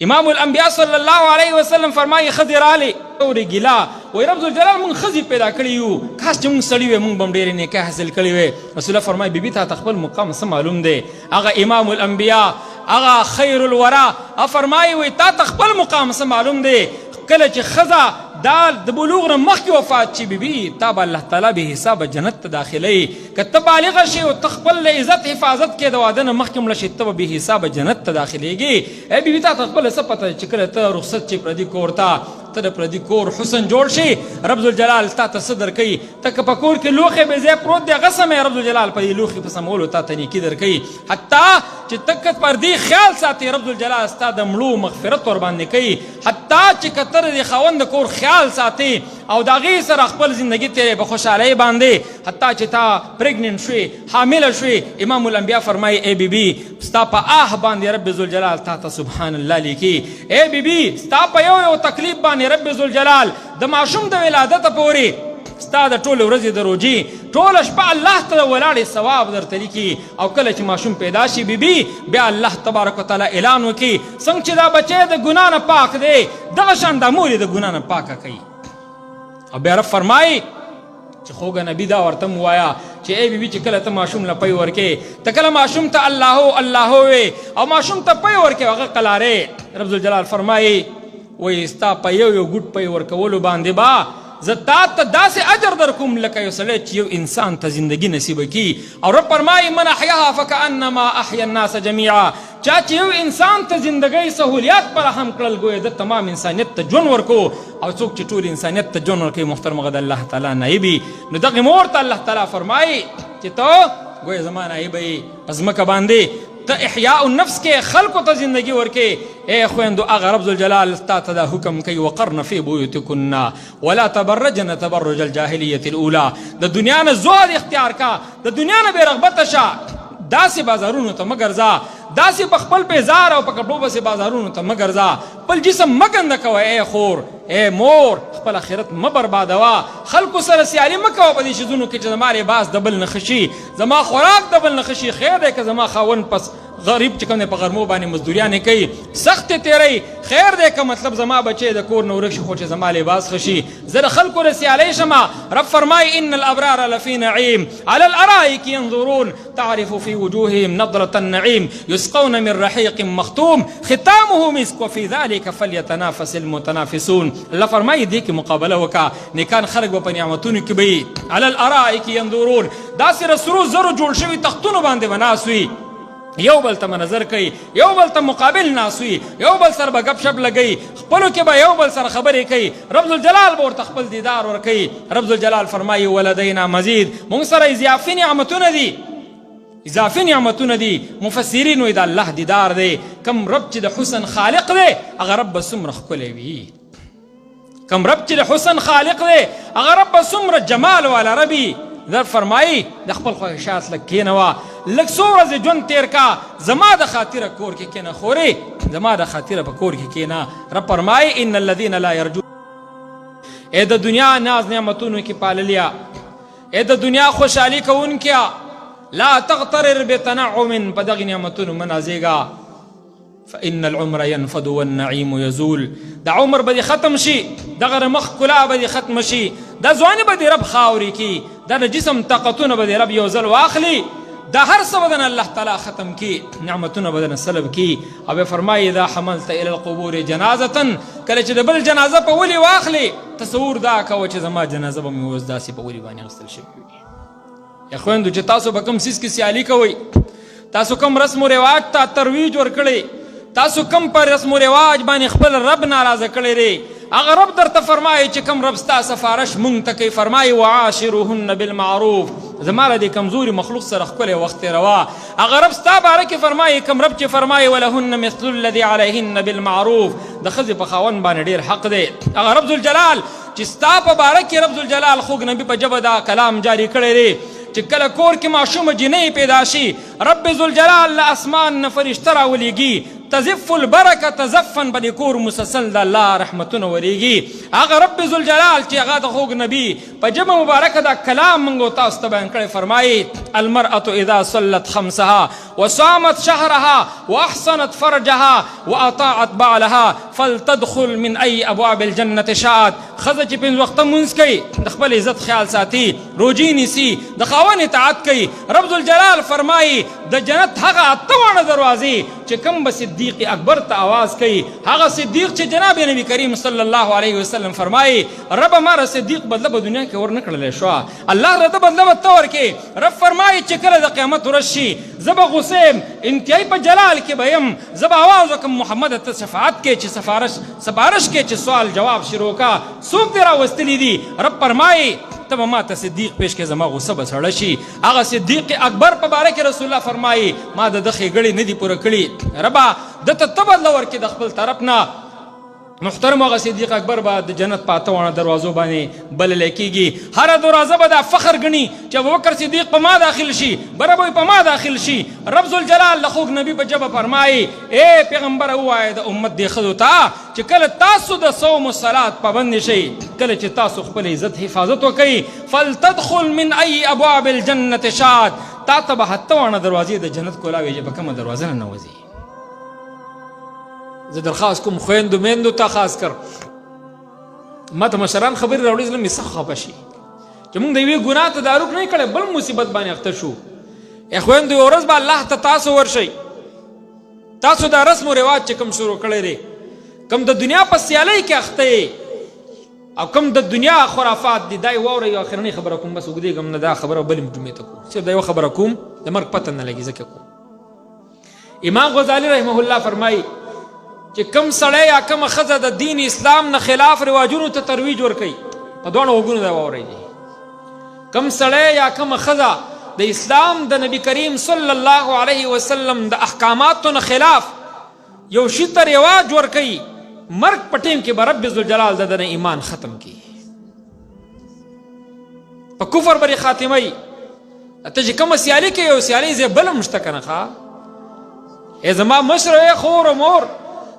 امام الانبیاء صلی الله علیه وسلم فرمایي ښځې رالې اورې ګیله وایي رب ذوالجلال موږ ښځې پیدا کړي یو کاش چې موږ سړي وی موږ به هم ډېرې نیکۍ حاصل کړې وی. رسول الله فرمایي بیبي تا ته خپل مقام څه معلوم دی؟ هغه امام الانبیاء هغه خیر الورا فرمایي وایي تا ته خپل مقام څه معلوم دی؟ کله چې ښځه دا د بلوغ نه مخکې وفات شي بیبي تا به الله تعالی بې حسابه جنت ته داخلوي. که ته بالغه شي او ته خپل عزت حفاظت کې د واده نه مخکې مړه شي ته به بې حسابه جنت ته داخلېږي. ای بیبي تا ته خپله څه پته چې کله ته رخصت شي پردي کور ته ته د پردي کور حسن جوړ شي رب ذوالجلال تا ته څه درکوي؟ ته که په کور کې لوښی بې ځای پروت دی هغه سمې رب ذوالجلال په دې لوښي په سمولو تا ته نیکي درکوي. حتی چې ته که پردي خیال ساتې رب ذوالجلال ستا د مړو مغفرت ورباندې کوي. حتی چې که ته د خاوند د کور خیال ساتې او د هغې سره خپل زندګي تېرې په خوشحالۍ باندې حتی چې تا پریګننټ شوې حامله شوې امام الانبیا فرمایي ای بیبي ستا په آه باندې رب ذوالجلال تا ته سبحان الله لیکي. ای بیبي ستا په یو تکلیف باندې رب ذوالجلال د ماشوم د ولادته پورې ستا د ټولې ورځې د روجې ټوله شپه الله ته د ولاړې ثواب درته لیکي. او کله چې ماشوم پیدا شي بیبي بیا الله تبارک وتعالی اعلان وکړي څنګه چې دا بچی د ګناه نه پاک دی دغه شان دا مور یې د ګناه نه پاکه کوي. او بیا رب فرمایي چې خوږه نبي دا ورته م ووایه چې ای بیبي چې کله ته ماشوم له پی ورکې ته کله ماشوم ته الله الله وې او ماشوم ته پی ورکې هغه قلارې رب ذوالجلال فرمایي وایي ستا په یو ګوټ پی ورکولو باندې با زه تا ته داسې اجر در کوم لکه یو سړی چې یو انسان ته زندګي نصیبه کي. او رب فرمایي من احیاها فکانما احیا الناس جمیعا چا چې یو انسان ته زندګۍ سهولیات فراهم کړل ګویا د تمام انسانیت ته ژوند ورکو. او څوک چې ټول انسانیت ته ژوند ورکوي محترم هغه د الله تعالی نایبي. نو دغې مور ته الله تعالی فرمایي چې ته ګویا زما نایبه یې په ځمکه باندې ته احیاء النفس کې خلکو ته زندگی ورکې. ای خویندو هغه رب ذوالجلال تا ته دا حکم کوي وقرن فی بیوتکن ولا تبرجن تبرج الجاهلیة الاولى د دنیا نه زهد اختیار کا د دنیا نه بې رغبته شه داسې بازارونو ته مه ګرځه داسې په خپل بیزار او په کپړو پسې بازارونو ته مه ګرځه خپل جسم مه ګنده کوه. ای خور ای مور خپل آخرت مه بربادوه خلکو سره سیالي مه کوه په دې شیزونو کې چې زما لباس د بل نه ښه شي زما خوراک د بل نه ښه شي. خیر دی که زما خاوند پس غریب چې کوم دی په غرمو باندې مزدوریانې کوي سختې تیری خیر دی که مطلب زما بچی د کور نه ورک شي خو چې زما لباس ښه شي زه د خلکو نه سیالی شمه. رب فرمایي ان الابرار لفي نعیم على الارائک ينظرون تعرف في وجوههم نظرة النعیم يسقون من رحيق مختوم ختامه مسك وفي ذلك فليتنافس المتنافسون. الله فرمایي دې کې مقابله وکړه نیکان خلک به په نعمتونو کې به وي على الارائک ينظرون داسې د سرو زرو جوړ شوي تختونو باندې به ناست وي یو بل ته نظر کوي یو بل ته مقابل ناست وي یو بل سره به گپ شپ لګوي خپلو کې به یو بل سره خبرې کوي. رب ذوالجلال به ورته خپل دیدار ورکوي. رب ذوالجلال فرمایي ولدینا مزید موږ سره اضافي نعمتونه دي اضافي نعمتونه دي. مفسرین وایي د الله دیدار دی. کم رب چې د حسن خالق دی هغه رب به څومره ښکلی وي کم رب چې د حسن خالق دی هغه رب به څومره جمال والا ربي. در فرمایي د خپل خواهشات لږ کښېنوه لږ څو ورځې ژوند تېر کا زما د خاطره کور کې کښېنه خورې زما د خاطره په کور کې کښېنه. رب فرمایي ان الذین لا یرجون ای د دنیا ناز نعمتونو کې پاللیا ای د دنیا خوشحالي کوونکیا لا تغترر بتنعم په دغې نعمتونو مه نازېږه فإن العمر ينفد والنعيم يزول د عمر به دې ختم شي دغه د مخ ښکلا به دې ختم شي دا ځواني به دې رب خاورې کي دا د جسم طاقتونه به دې رب یو ځل واخلي دا هر څه به الله تعالی ختم کی نعمتونه به دنه سلب کی. او به فرمایي اذا حملت الى القبور جنازه کله چې د بل جنازه په ولي واخلي تصور دا کوه چې زما جنازه به مې اوس داسې په ولي باندې اخیستل شوې وي. یا خویندو چې تاسو به کوم څیز کې سیالي کوئ تاسو کوم رسم و رواج ته ترویج ورکړئ تاسو کم پر رسم و رواج باندې خپل رب ناراضه کړی دی هغه رب درته فرمایي چې کم رب ستا سفارش مونږ ته کوي فرمایي وعاشروهن بالمعروف زما له دې کمزوري مخلوق سره ښکلی وخت تېروه. هغه رب ستا باره کې فرمایي کم رب چې فرمایي ولهن مثل الذي علیهن بالمعروف د ښځې په خاوند باندې ډېر حق دی. هغه رب ذوالجلال چې ستا په باره کې رب ذوالجلال خوږ نبي په ژبه دا کلام جاري کړی دی چې کله کور کې ماشومه جنۍ پیدا شي رب ذوالجلال له اسمان نه فرشته راولیږي تزف البرکه زفا په دې کور مسلسل د الله رحمتونه ورېږي. هغه رب ذوالجلال چې هغه د خوږ نبي په ژبه مبارکه دا کلام موږ تاسو ته بیان کړی، فرمایي المرأة اذا صلت خمسها وصامت شهرها واحصنت فرجها واطاعت بعلها فلتدخل من اي ابواب الجنه شاءت. ښځه چې پنځه وخته لمونځ کوي، د خپل عزت خیال ساتي، روجې نیسي، د خاوند اطاعت کوي، رب ذوالجلال فرمایي د جنت هغه اته واړه دروازې چې کوم به صدیق اکبر ته آواز کوي، هغه صدیق چې جناب نبی کریم صلی الله علیه وسلم فرمایي رب ماره صدیق بدله په دنیا کې ور نه کړلی شوه، الله رده بدله به ته ورکړي. رب فرمایي چې کله د قیامت ورځ شي زه به غوسه یم، انتهایي په جلال کې به یم، زه به آواز وکړم محمده ته شفاعت کې چې سفارش کې چې سوال جواب شروع کا، څوک دې راوستلی دي؟ رب فرمایي ته به ما ته صدیق پیش کې زما غصه به سړه شي. هغه صدیق اکبر په باره کې رسول الله فرمایي ما د ده ښېګړې نه دي پوره کړي، ربه ده ته ته بدله ورکړي د خپل طرف نه. محترم هغه صدیق اکبر به د جنت په اته واړه دروازو باندې بللی کېږي. هره دروازه به دا فخر ګڼي چې ابوبکر صدیق په ما داخل شي، بره به په ما داخل شي. رب ذوالجلال د خوږ نبي په ژبه فرمایي ای پیغمبره ووایه د امت دې ښځو ته چې کله تاسو د صوم و صلات پابند شئ، کله چې تاسو خپل عزت حفاظت وکئ، فلتدخل من ای ابواب الجنة شاءت، تا ته به اته واړه دروازې د جنت کولاوي چې په کومه دروازه نه نوځي. زه درخواست کوم خویندو میندو ته خاص کر ما ته مشران خبرې راوړي زړه مې سخت خفه شي چې موږ د یوې ګناه تدارک نه کړی بل مصیبت باندې اخته شو. خویندو یو ورځ به الله ته تاسو ورشئ، تاسو دا رسم و رواج چې کوم شروع کړی دی، کوم د دنیا په سیالۍ کې اخته او کوم د دنیا خرافات دي، دا یې واورئ. یو اخرنۍ خبره کوم، بس اوږدېږم نه، دا خبره بلې جمعې ته کوم، صرف دا یوه خبره کوم، د مرګ پته نه لګي ځکه کوم. امام غزالي رحمه الله فرمایي چې کم سړی یا کم ښځه د دین اسلام نه خلاف رواجونو ته ترویج ورکوي، په دواړو غوږونو دا واورئ، کم سړی یا کم ښځه د اسلام د نبی کریم صلی الله علیه وسلم د احکاماتو نه خلاف یو شي ته رواج ورکوي، مرګ په ټیم کې به رب ذوالجلال د نه ایمان ختم کړي، په کفر به یې خاتموي. ته چې کومه سیالي کوي یو سیالۍ ځای بل هم شته که نه ښه، ای زما مشر ای خور و مور،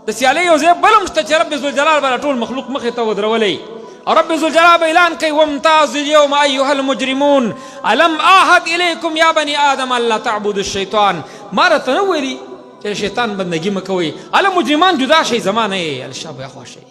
د سیالۍ یو ځای بل هم شته چې رب ذوالجلال به ټول مخلوق مخې ته ودرولی، او رب ذوالجلال به اعلان کوي وامتازوا اليوم ایها المجرمون الم اعهد الیکم یا بني آدم الا تعبدوا الشیطان. ما راته نه ویلي چې شیطان بندګي مه کوئ، هله مجرمان جدا شئ، زما نه یې هله شابه خوا شئ.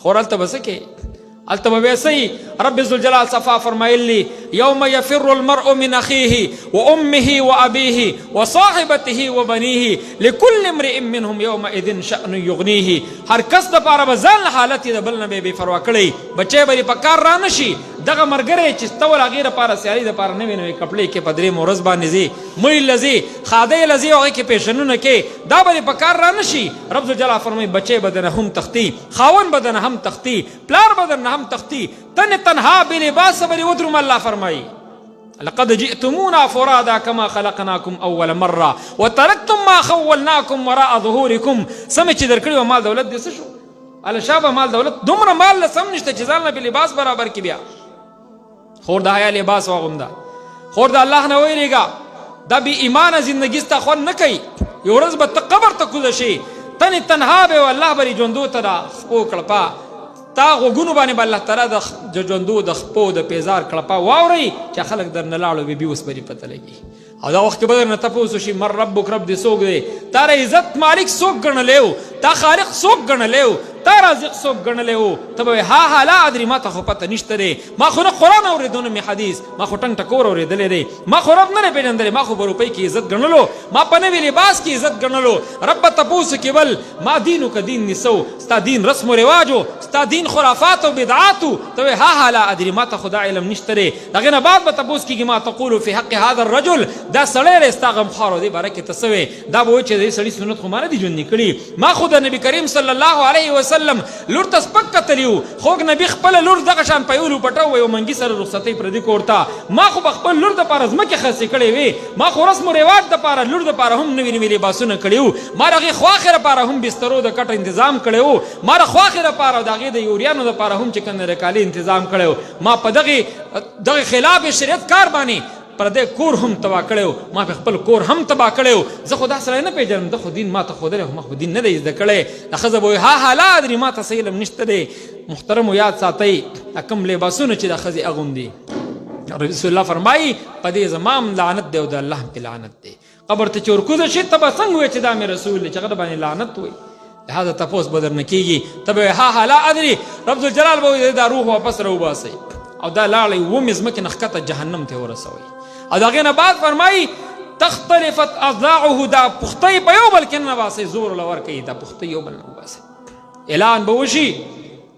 خو هلته به څه کوې؟ هلته به بیا څه رب ذوالجلال صفا فرمایلی یوم یفر المرء من اخیه وامه وابیه وصاحبته وبنیه لکل امرئ منهم یومئذ شأن یغنیه. هر کس دپاره به ځان حالت یې د بل نه به بې پروا کړی، بچی به یې په کار را نه شي. دغه ملګری چې ته ول هغې دپاره سیالۍ دپاره نوې نوې کپړې کې په درېیمه ورځ باندې ځې، مړي له ځې، خادۍ له ځې، هغې کې پیشنونه کې، دا به دې په کار را نه شي. رب ذوالجلال فرمایي بچی به دنه هم تختی، خاوند به دنه هم تختی، پلار به درنه هم تختی، تن تنها بلباس به دې ودروم. الله فرمایي لقد جئتمونا فرادا كما خلقناكم اول مره وتركتم ما خولناكم وراء ظهوركم. سمې چې درکړي و مال دولت دې څه شو؟ هله شابه مال دولت دومره مال له سم نشته چې ځان له بلباس برابر کړي. بیا خور د حیا لباس واغونده، خور د الله نه ویریږه، دا بې ایمانه زندګي ستا خوند نه کوي. یو ورځ به ته قبر ته کوزه شي، تنې تنها به والله به ژوندو ته د خپو کړپا تا غوږونو باندې به الله تعالی د ژوندو د خپو د پیزار کړپا واورئ چې خلک درنه لاړو بیا اوس به دې پته لګي. او دا وخت کې به درنه تپوس وشي من ربک، رب دې څوک دی، تا را عزت مالک څوک ګڼلی و، تا خالق څوک ګڼلی و، تا رازق څوک ګڼلی و. ته به ها ها لا ادري، ما ته خو پته نشته دی، ما خو نه قرآن اورېدو نه مې حدیث، ما خو ټنګ ټکور اورېدلی دی، ما خو رب نه دی پېژندلی، ما خو په روپۍ کې عزت ګڼلو، ما په نوي لباس کې عزت ګڼلو. رب به تپوس کې بل ما دینو که دین نیسو، ستا دین رسم و رواجو، ستا دین خرافات او بدعاتو. ته ها ها لا ادري، ما ته خو دا علم نشته دی. د هغې نه بعد به تپوس کېږي ما تقولو فی حق هذا الرجل، دا سړی دی ستا غمخوار و دې باره کې ته څه وې؟ دا به وایي چې دې سړي سنت خو ما نه دي ژوندي کړي، ما خو د نبي کریم صلی الله علیه وسلم لور ته سپک کتلی و، خوږ نبي خپله لور دغه شان په یولو پټه و یو منګي سره رخصتۍ پردي کور ته. ما خو به خپل لور دپاره ځمکې خرڅې کړې وې، ما خو رسم و رواج دپاره لور دپاره هم نوي نوي لباسونه کړي وو، ما د هغې خواښې دپاره هم بسترو د کټه انتظام کړی وو، ما د خواښې دپاره د هغې د یوریانو دپاره هم چې کنه د کالي انتظام کړی وو. ما په دغې خلاف شریعت کار باندې پردې کور هم تباه کړی ما په خپل کور هم تباه کړی زه خو دا سړی نه پېژنم ده خو دین ما ته ښودلی خو ما خو دین نه دی زده کړی دا ښځه به وایي ها لا ادري ما ته څه علم نشته دی. محترمو یاد ساتئ دا کوم لباسونه چې دا ښځې اغوندي رسول الله فرمایي په دې زما هم لعنت دی او د الله هم پې لعنت دی. قبر ته چې ورکوزه شي ته به څنګه وایې چې دا مې رسول دی چې هغه باندې لعنت وایي. لهذا تپوس به درنه کېږي ته به وایې ها لا ادري رب الجلال به وایي دا روح واپس راوباسئ او دا لاړی ومې ځمکې نه ښکته جهنم ته ورسوئ. او د هغې نه بعد فرمایي تختلفت اضلاعه دا پختۍ په یو بل کې نه باسئ زور له ورکوي دا پختۍ یو بل نه وباسئ. اعلان به وشي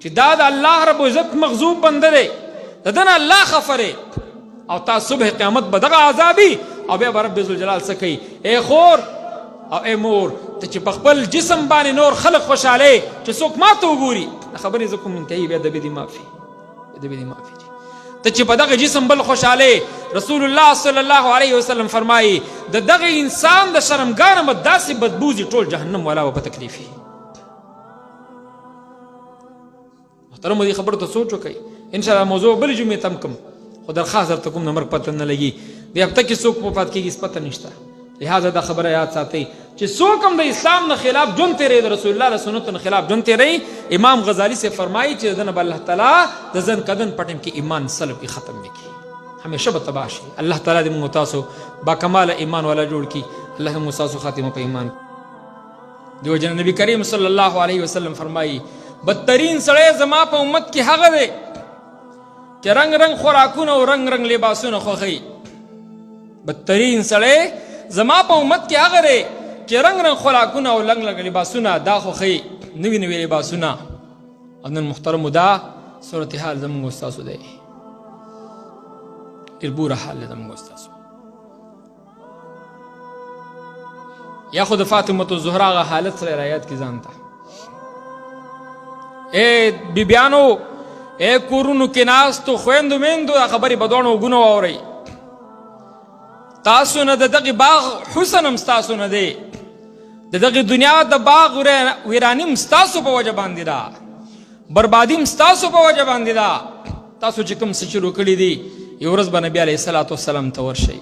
چې دا د الله رب عزت مغضوب بنده دی د ده نه الله خفه دی او تا صبح قیامت به دغه عذابي او بیا به رب ذوالجلال څه کوي ای خور او ای مور ته چې په خپل جسم باندې نور خلق خوشحالۍ چې څوک ما ته وګوري د خبرې زه کوم انتهایي بیا د بې دې معافي د بې دې معافي ته چې په دغه جسم بل خوشحالۍ رسول الله صلی الله علیه وسلم فرمایي د دغه انسان د شرمګانه به داسې بدبوځي ټول جهنم والا به په تکلیف وي. محترمو دې خبرو ته سوچ وکئ انشاءالله موضوع بلې جمعې ته هم کوم خو درخواست درته کوم د مرګ پته نه لګي دې هفته کې څوک وفات کېږي هېڅ پته نشته. لہذا دا خبره یاد ساتئ چې څوک هم د اسلام نه خلاف ژوند تېروي د رسول الله د سنتو نه خلاف ژوند تېروي امام غزالي سے فرمایي چې د ده نه به الله تعالی د زن کدن په ټیم کې ایمان سلب کې ختم نه کړي همیشه به تباه شي. الله تعالی دې موږ تاسو باکماله ایمان والا جوړ کړي. الله موږ تاسو خاتمه په ایمان. دیو جن نبی کریم صلی الله علیه وسلم فرمایي بدترین سړی زما په امت کې هغه دی چې رنگ رنگ خوراکونه او رنگ رنگ لباسونه خوښوي. بدترین سړی زما په امت کې هغه دی چې رنگ رنگ خوراکونه او رنگ رنگ لباسونه دا خوښوي نوي نوي لباسونه. او نن محترمو دا صورتحال زموږ ستاسو دی ډېر بوره حال دی زموږ ستاسو. یا خو د فاطمة الزهرا هغه حالت سره رایاد کړي ځان ته ای بیبیانو ای کورونو کې ناستو خویندو میندو دا خبرې په دواړو وګونو واورئ. تاسو نه د دغې باغ حسن هم ستاسو نه دی د دغې دنیا د باغ ویراني هم ستاسو په وجه باندې ده بربادي هم ستاسو په وجه باندې ده. تاسو چې کوم څه شروع کړي دي یو ورځ به نبي علیه الصلاة والسلام ته ورشئ.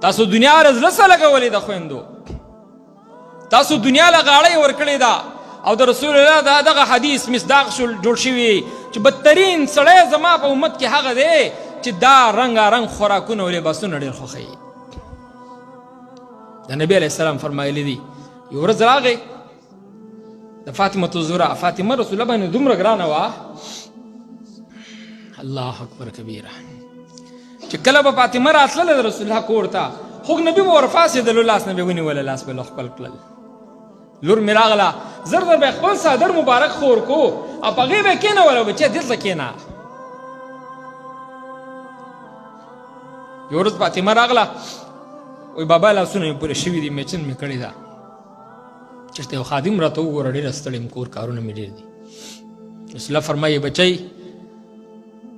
تاسو دنیا رزله څه لګولې ده خویندو تاسو دنیا له غاړۍ ورکړې ده او د رسول الله دغه حدیث مصداق جوړ شوي چې بدترین سړی زما په امت کې هغه دی چې دا رنګارنګ خوراکونه او لباسونه ډېر خوښوي. د نبي علیه السلام فرمایلی دي یو ورځ راغی د فاطمة الزهرا فاطمه رسول الله باندې دومره ګرانه وه الله اکبر کبیره چې کله به فاطمه راتلله د رسول الله کور ته خو نبي به ورپاڅېدلو لاس نه به ونیوله لاس به له خپل کړل لور مې راغله زر زر به خپل څادر مبارک خور کو او په هغې به یې کېنول او بچیه دلته کېنه. یو ورځ فاطمه راغله وایي بابا لاسونه مې پوره شوي دي میچن مې کړې ده چېرته یو خادم راته وګوره ډېره ستړې یم کور کارونه مې ډېر دي. رسول الله فرمایي بچی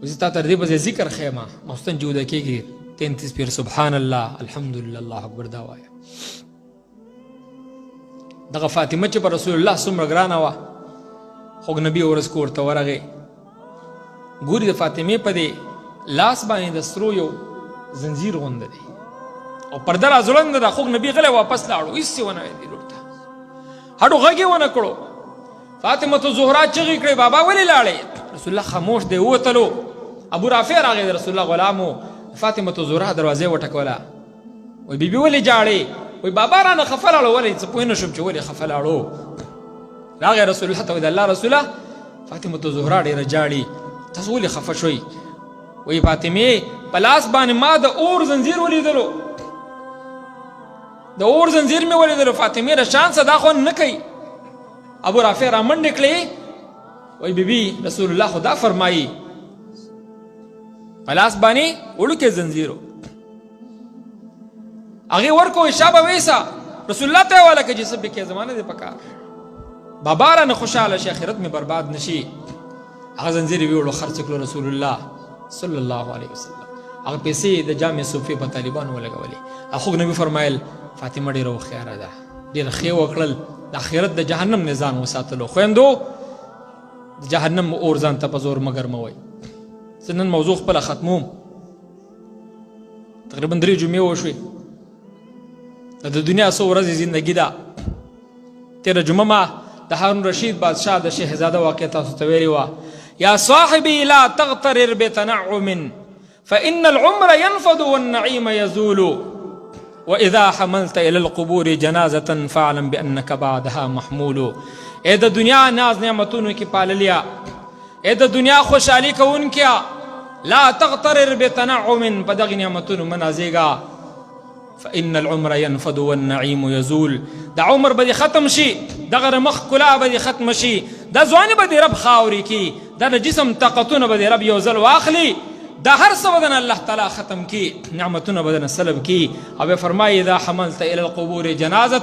زه تا تر دې پسې ذکر ښیم ماخوستن چې وده کېږي 33 پیر سبحان الله الحمدلله الله اکبر دا وایه. دغه فاطمه چې په رسول الله څومره ګرانه وه خو نبي یو ورځ کور ته ورغی ګوري د فاطمې په دې لاس باندې د سرو یو زنځیر غونده دی او پرده را ځوړنده ده خو نبي غلی واپس لاړو هېڅ یې ونه ویل لور ته هډو غږ یې ونه کړو. فاطمة الزهرا چغې کړې بابا ولې لاړې رسول الله خاموش دی ووتلو. ابو رافع راغی د رسول الله غلامو فاطمة الزهرا دروازې وټکوله وایي بیبي ولې جاړې وایي بابا رانه خفه لاړو ولې زه پوه نه شوم چې ولې خفه لاړو. راغی رسول الله ته وایي د الله رسوله فاطمة الزهرا ډېره جاړي تاسو ولې خفه شوئ وایي فاطمې په لاس باندې ما د اور زنځیر ولیدلو د اور زنځیر مې ولیدلو فاطمې د شان څه دا خو نه کوي. ابو رافع را منډې کړې وایي بیبي رسول الله خو دا فرمایي په لاس باندې وړوکی زنځیرو هغې ورکوئ شابه ویسه رسول الله ته یې وله که چې څه بکې زمانه دی پکار بابا رانه خوشحاله شي آخرت مې برباد نشي. هغه زنځیر یې ویوړو خرڅ کړو رسول الله صلی الله علیه وسلم هغه پیسې د جامع صوفي په طالبانو ولګولې. هغه نبي فرمایل فاطمه ډېره هوښیاره ده ډېره ښې وکړل د آخرت د جهنم نه ځان وساتلو. خویندو د جهنم اور ځان ته په زور مګر مه وایي. زه نن موضوع خپله ختموم تقریبا 3 جمعې وشوې د دنیا څو ورځې زندګي ده تېره جمعه ما د هارون رشید بادشاه د شهزاده واقع تاسو ته ویلې وه یا صاحبي لا تغترر بتنعم فإن العمر ينفد والنعيم يزول وإذا حملت إلى القبور جنازة فاعلم بأنك بعدها محمول اے د دنیا ناز نعمتونو کی پاللیا اے د دنیا خوشحالی کوونکیا لا تغترر بتنعم په دغې نعمتونو مه نازېږه فإن العمر ينفد والنعيم يزول دا عمر به ختم شي دغه مخ کلا به ختم شي دا ځواني به رب خاوري کی دا د جسم طاقتونه به رب یو ځل واخلي دا هر څه بدن الله تعالی ختم کی نعمتونه بدن سلب کی او فرمایي اذا حملت الى القبور جنازه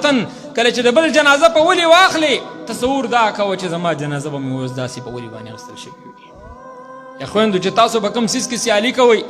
کله چې د بل جنازه په ولي واخلي تصور دا کوه چې زما جنازه به مې اوس داسې په ولي باندې اخیستل شوې وي یا خویندو چې تاسو به کوم څیز کې سیالي کوئ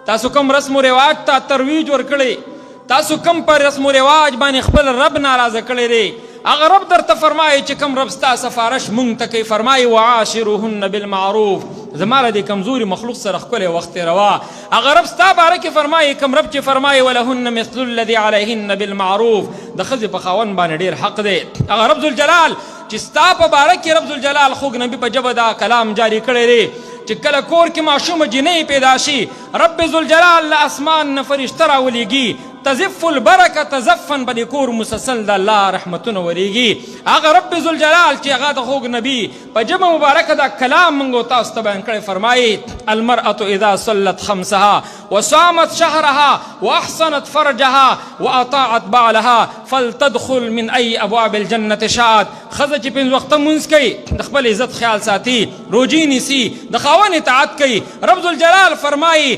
تاسو کوم رسم و رواج ته ترویج ورکړئ تاسو کم پر رسم و رواج باندې خپل رب ناراضه کړی دی هغه رب درته فرمایي چې کم رب ستا سفارش مونږ ته کوي فرمایي وعاشروهن بالمعروف زما له دې کمزوري مخلوق سره ښکلی وخت تېروه هغه رب ستا باره کې فرمایي کم رب چې فرمایي ولهن مثل الذي علیهن بالمعروف د ښځې په خاوند باندې ډېر حق دی هغه رب ذوالجلال چې ستا په باره کې رب ذوالجلال خوږ نبي په ژبه دا کلام جاري کړی دی چې کله کور کې ماشومه جنۍ پیدا شي رب ذوالجلال له اسمان نه فرشته راولیږي تزف البرکه تزفن به د کور مسلسل د الله رحمتونه وریږي هغه رب ذوالجلال چې هغه د خوږ نبي په ژبه مبارکه دا کلام موږ تاسو ته بیان کړی فرمایي المرأة اذا صلت خمسها وصامت شهرها واحصنت فرجها واطاعت بعلها فلتدخل من اي ابواب الجنه شاءت ښځه چې پنځه وخته لمونځ کوي د خپل عزت خیال ساتي روجې نیسي د خاوند اطاعت کوي رب ذوالجلال فرمایي